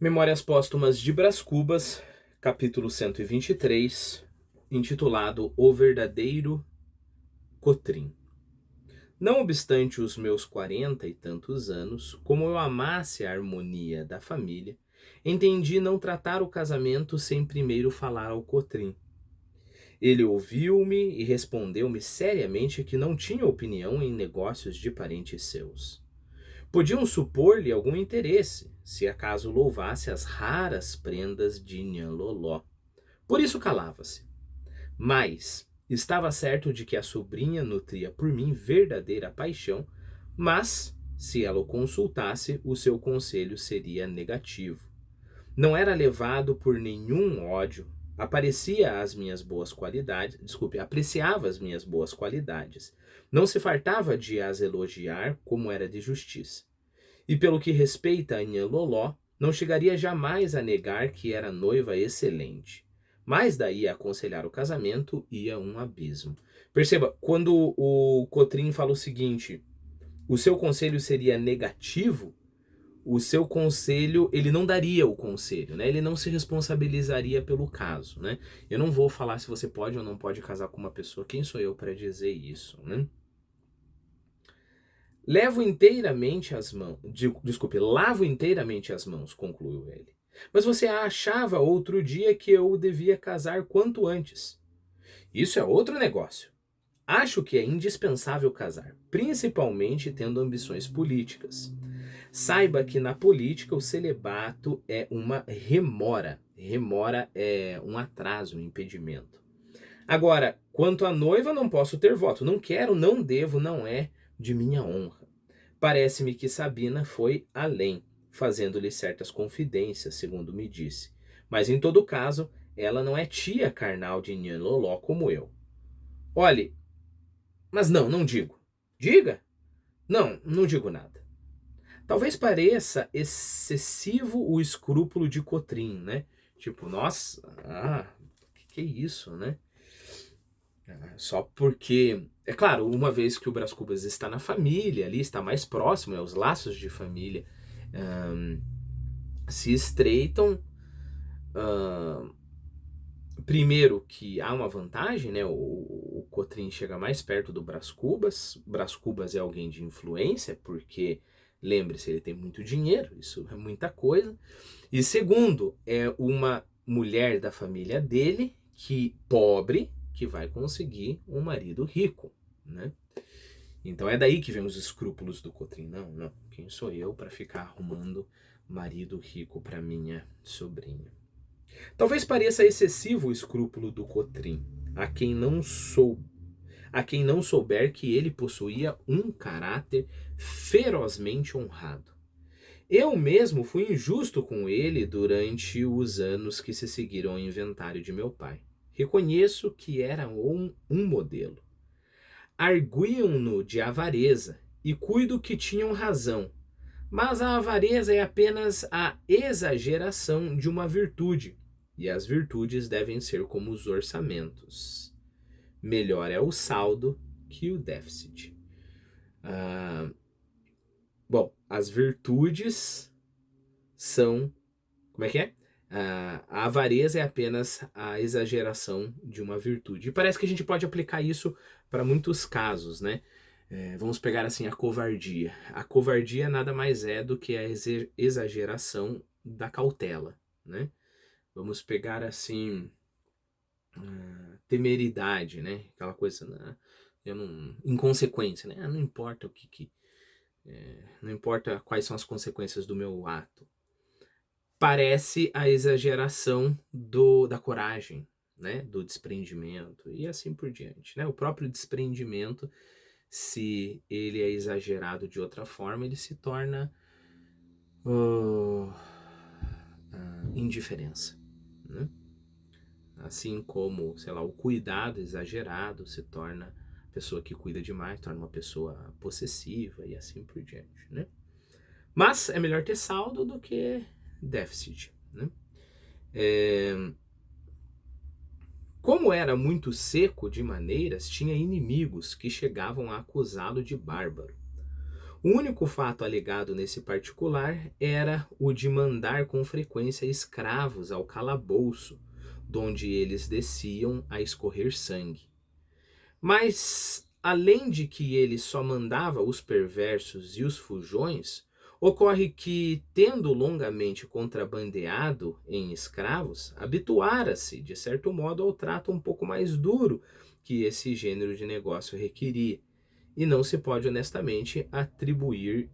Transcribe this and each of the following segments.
Memórias Póstumas de Brás Cubas, capítulo 123, intitulado O Verdadeiro Cotrim. Não obstante os meus 40 e tantos anos, como eu amasse a harmonia da família, entendi não tratar o casamento sem primeiro falar ao Cotrim. Ele ouviu-me e respondeu-me seriamente que não tinha opinião em negócios de parentes seus. Podiam supor-lhe algum interesse, se acaso louvasse as raras prendas de Nhan Loló. Por isso calava-se. Mas estava certo de que a sobrinha nutria por mim verdadeira paixão, mas, se ela o consultasse, o seu conselho seria negativo. Não era levado por nenhum ódio, apreciava as minhas boas qualidades. Não se fartava de as elogiar como era de justiça. E pelo que respeita a Nhan Loló, não chegaria jamais a negar que era noiva excelente. Mas daí a aconselhar o casamento ia um abismo. Perceba, quando o Cotrim fala o seguinte, o seu conselho seria negativo, o seu conselho, ele não daria o conselho, né? Ele não se responsabilizaria pelo caso, né? Eu não vou falar se você pode ou não pode casar com uma pessoa, quem sou eu para dizer isso, né? Lavo inteiramente as mãos, lavo inteiramente as mãos, concluiu ele. Mas você achava outro dia que eu devia casar quanto antes. Isso é outro negócio. Acho que é indispensável casar, principalmente tendo ambições políticas. Saiba que na política o celibato é uma remora. Remora é um atraso, um impedimento. Agora, quanto à noiva, não posso ter voto. Não quero, não devo, não é de minha honra. Parece-me que Sabina foi além, fazendo-lhe certas confidências, segundo me disse. Mas em todo caso, ela não é tia carnal de Nhan Loló como eu. Olhe, mas não digo. Diga? Não digo nada. Talvez pareça excessivo o escrúpulo de Cotrim, né? Tipo, nossa, que é isso, né? Só porque, é claro, uma vez que o Brás Cubas está na família, ali está mais próximo, os laços de família se estreitam. Primeiro que há uma vantagem, né? O Cotrim chega mais perto do Brás Cubas. Brás Cubas é alguém de influência, porque, lembre-se, ele tem muito dinheiro, isso é muita coisa. E segundo, é uma mulher da família dele, pobre, que vai conseguir um marido rico, né? Então é daí que vem os escrúpulos do Cotrim. Não. Quem sou eu para ficar arrumando marido rico para minha sobrinha? Talvez pareça excessivo o escrúpulo do Cotrim, a quem não souber que ele possuía um caráter ferozmente honrado. Eu mesmo fui injusto com ele durante os anos que se seguiram ao inventário de meu pai. Reconheço que era um modelo. Arguiam-no de avareza, e cuido que tinham razão. Mas a avareza é apenas a exageração de uma virtude, e as virtudes devem ser como os orçamentos. Melhor é o saldo que o déficit. Bom, as virtudes são. Como é que é? A avareza é apenas a exageração de uma virtude. E parece que a gente pode aplicar isso para muitos casos, né? Vamos pegar assim a covardia. A covardia nada mais é do que a exageração da cautela, né? Vamos pegar assim temeridade, né? Aquela coisa, né? Inconsequência, né? Não importa não importa quais são as consequências do meu ato. Parece a exageração da coragem, né? Do desprendimento e assim por diante, né? O próprio desprendimento, se ele é exagerado de outra forma, ele se torna indiferença, né? Assim como, sei lá, o cuidado exagerado se torna pessoa que cuida demais, torna uma pessoa possessiva e assim por diante, né? Mas é melhor ter saldo do que déficit, né? Como era muito seco de maneiras, tinha inimigos que chegavam a acusá-lo de bárbaro. O único fato alegado nesse particular era o de mandar com frequência escravos ao calabouço, donde eles desciam a escorrer sangue. Mas, além de que ele só mandava os perversos e os fujões, ocorre que, tendo longamente contrabandeado em escravos, habituara-se, de certo modo, ao trato um pouco mais duro que esse gênero de negócio requeria, e não se pode honestamente atribuir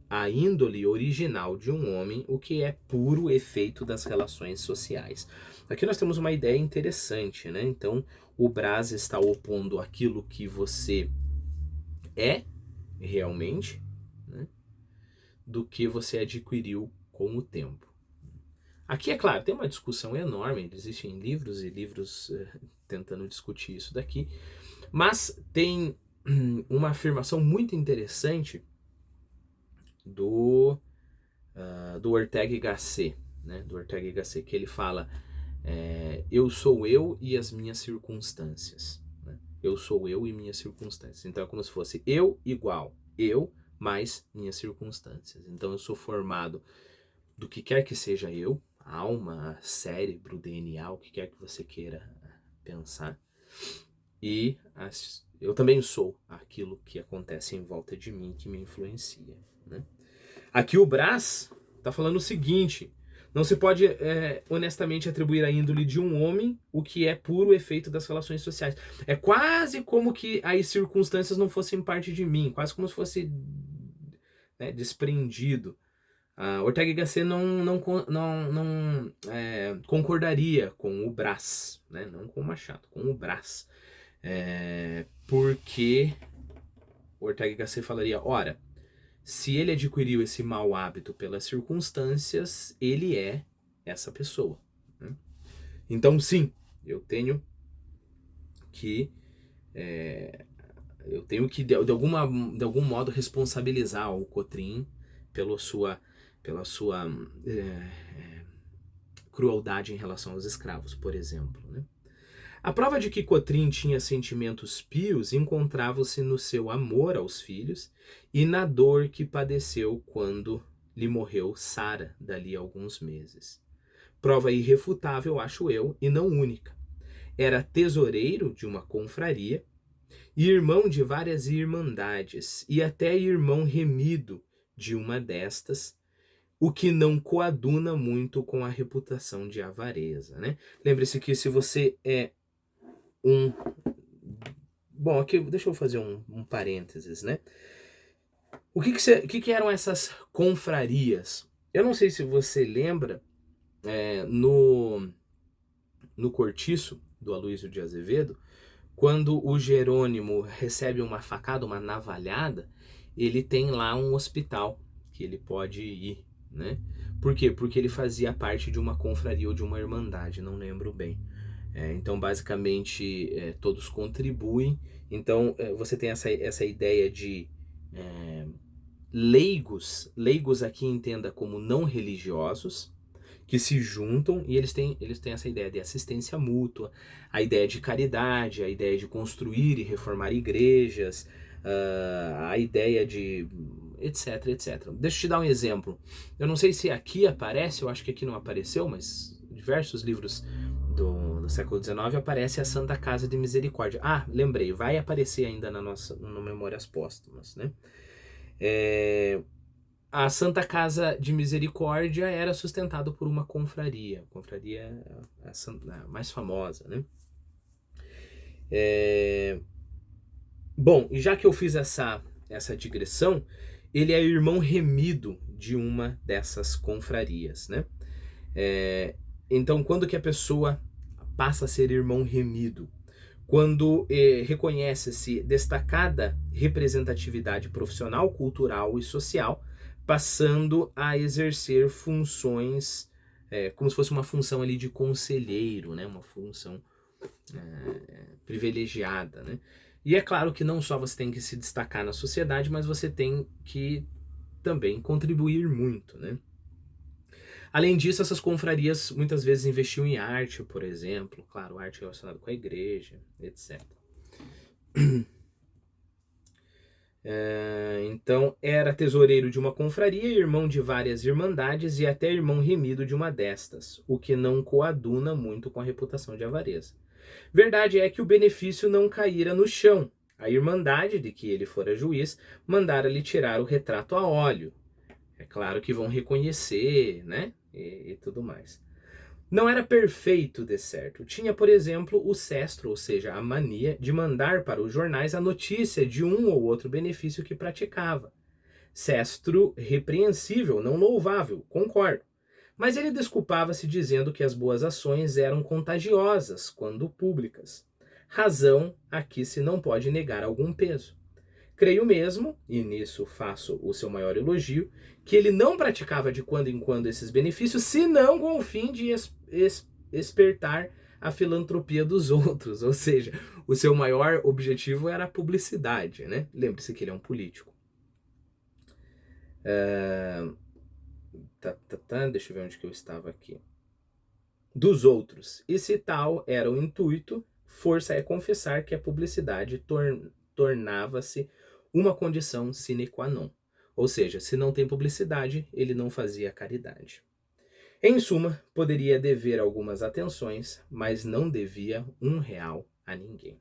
à índole original de um homem o que é puro efeito das relações sociais. Aqui nós temos uma ideia interessante, né? Então, o Braz está opondo aquilo que você é realmente, né, do que você adquiriu com o tempo. Aqui, é claro, tem uma discussão enorme, existem livros e livros tentando discutir isso daqui, mas tem uma afirmação muito interessante do Ortega y Gasset, né? Do Ortega y Gasset, que ele fala: eu sou eu e as minhas circunstâncias. Né? Eu sou eu e minhas circunstâncias. Então é como se fosse eu igual eu mais minhas circunstâncias. Então eu sou formado do que quer que seja eu, alma, cérebro, DNA, o que quer que você queira pensar. E eu também sou aquilo que acontece em volta de mim, que me influencia. Né? Aqui o Braz está falando o seguinte: não se pode honestamente atribuir à índole de um homem o que é puro efeito das relações sociais. É quase como que as circunstâncias não fossem parte de mim, quase como se fosse, né, desprendido. Ortega y Gasset não concordaria com o Braz, né? Não com o Machado, com o Braz. Porque Ortega y Gasset falaria: ora, se ele adquiriu esse mau hábito pelas circunstâncias, ele é essa pessoa. Né? Então, sim, eu tenho que de algum modo responsabilizar o Cotrim pela sua crueldade em relação aos escravos, por exemplo. Né? A prova de que Cotrim tinha sentimentos pios encontrava-se no seu amor aos filhos e na dor que padeceu quando lhe morreu Sara, dali a alguns meses. Prova irrefutável, acho eu, e não única. Era tesoureiro de uma confraria, irmão de várias irmandades e até irmão remido de uma destas, o que não coaduna muito com a reputação de avareza. Né? Lembre-se que se você é Bom, aqui deixa eu fazer um parênteses, né? O que eram essas confrarias? Eu não sei se você lembra, no Cortiço, do Aloysio de Azevedo, quando o Jerônimo recebe uma facada, uma navalhada, ele tem lá um hospital que ele pode ir, né? Por quê? Porque ele fazia parte de uma confraria ou de uma irmandade, não lembro bem. Então, basicamente, todos contribuem. Então, você tem essa ideia de leigos aqui entenda como não religiosos, que se juntam e eles têm essa ideia de assistência mútua, a ideia de caridade, a ideia de construir e reformar igrejas, a ideia de etc, etc. Deixa eu te dar um exemplo. Eu não sei se aqui aparece, eu acho que aqui não apareceu, mas diversos livros do século XIX aparece a Santa Casa de Misericórdia. Lembrei, vai aparecer ainda no Memórias Póstumas, né? A Santa Casa de Misericórdia era sustentada por uma confraria. A confraria a mais famosa, né? Bom, e já que eu fiz essa digressão, ele é irmão remido de uma dessas confrarias, né? Então, quando que a pessoa passa a ser irmão remido? Quando reconhece-se destacada representatividade profissional, cultural e social, passando a exercer funções, como se fosse uma função ali de conselheiro, né? Uma função privilegiada, né? E é claro que não só você tem que se destacar na sociedade, mas você tem que também contribuir muito, né? Além disso, essas confrarias muitas vezes investiam em arte, por exemplo, claro, arte relacionada com a igreja, etc. Então, era tesoureiro de uma confraria, irmão de várias irmandades e até irmão remido de uma destas, o que não coaduna muito com a reputação de avareza. Verdade é que o benefício não caíra no chão. A irmandade de que ele fora juiz mandara-lhe tirar o retrato a óleo. É claro que vão reconhecer, né? E tudo mais. Não era perfeito de certo. Tinha, por exemplo, o sestro, ou seja, a mania de mandar para os jornais a notícia de um ou outro benefício que praticava. Sestro repreensível, não louvável, concordo. Mas ele desculpava-se dizendo que as boas ações eram contagiosas quando públicas. Razão a que se não pode negar algum peso. Creio mesmo, e nisso faço o seu maior elogio, que ele não praticava de quando em quando esses benefícios, senão com o fim de espertar a filantropia dos outros. Ou seja, o seu maior objetivo era a publicidade, né? Lembre-se que ele é um político. Deixa eu ver onde que eu estava aqui. Dos outros. E se tal era o intuito, força é confessar que a publicidade tornava-se uma condição sine qua non. Ou seja, se não tem publicidade, ele não fazia caridade. Em suma, poderia dever algumas atenções, mas não devia R$1 a ninguém.